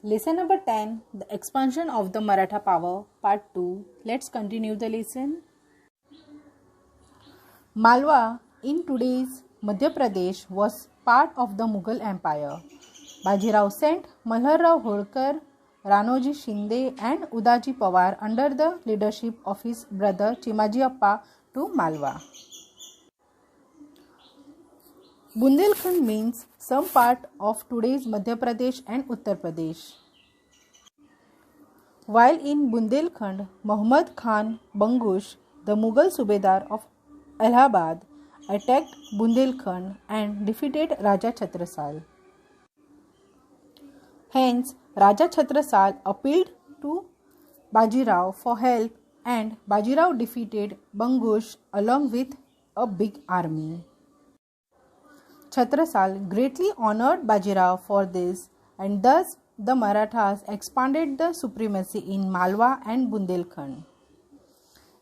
Lesson number 10, the expansion of the Maratha power, part 2. Let's continue the lesson. Malwa in today's Madhya Pradesh was part of the Mughal Empire. Bajirao sent Malharrao Holkar, Ranoji Shinde and Udaji Pawar under the leadership of his brother Chimaji Appa to Malwa. Bundelkhand means some part of today's Madhya Pradesh and Uttar Pradesh. While in Bundelkhand, Muhammad Khan Bangush, the Mughal Subedar of Allahabad, attacked Bundelkhand and defeated Raja Chhatrasal. Hence, Raja Chhatrasal appealed to Bajirao for help and Bajirao defeated Bangush along with a big army. Chhatrasal greatly honored Bajirao for this, and thus the Marathas expanded the supremacy in Malwa and Bundelkhand.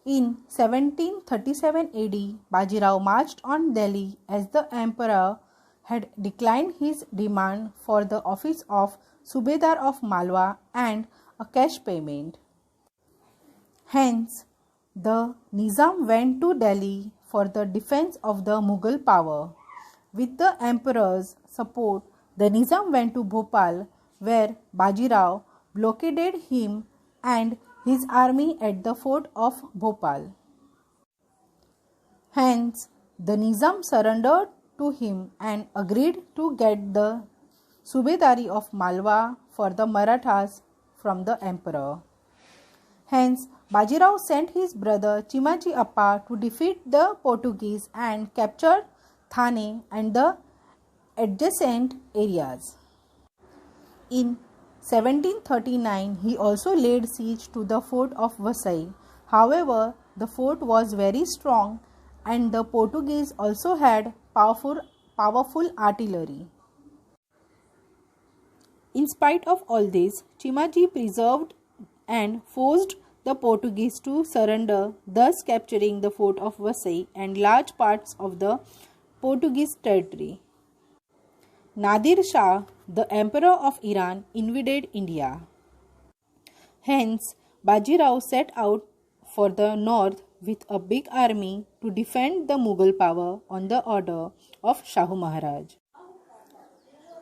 In 1737 AD, Bajirao marched on Delhi as the emperor had declined his demand for the office of Subedar of Malwa and a cash payment. Hence, the Nizam went to Delhi for the defense of the Mughal power. With the emperor's support, the Nizam went to Bhopal, where Bajirao blockaded him and his army at the fort of Bhopal. Hence, the Nizam surrendered to him and agreed to get the Subedari of Malwa for the Marathas from the emperor. Hence, Bajirao sent his brother Chimaji Appa to defeat the Portuguese and capture Thane and the adjacent areas. In 1739, he also laid siege to the fort of Vasai. However, the fort was very strong and the Portuguese also had powerful artillery. In spite of all this, Chimaji preserved and forced the Portuguese to surrender, thus capturing the fort of Vasai and large parts of the Portuguese territory. Nadir Shah, the emperor of Iran, invaded India. Hence, Bajirao set out for the north with a big army to defend the Mughal power on the order of Shahu Maharaj.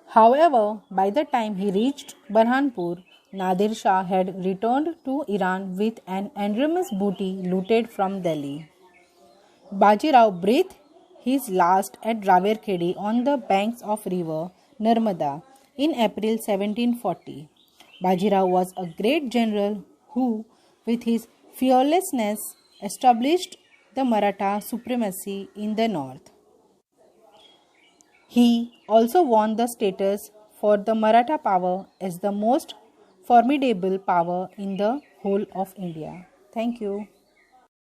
However, by the time he reached Burhanpur, Nadir Shah had returned to Iran with an enormous booty looted from Delhi. Bajirao breathed his last at Raverkhedi on the banks of river Narmada in April 1740. Bajirao was a great general who, with his fearlessness, established the Maratha supremacy in the north. He also won the status for the Maratha power as the most formidable power in the whole of India. Thank you.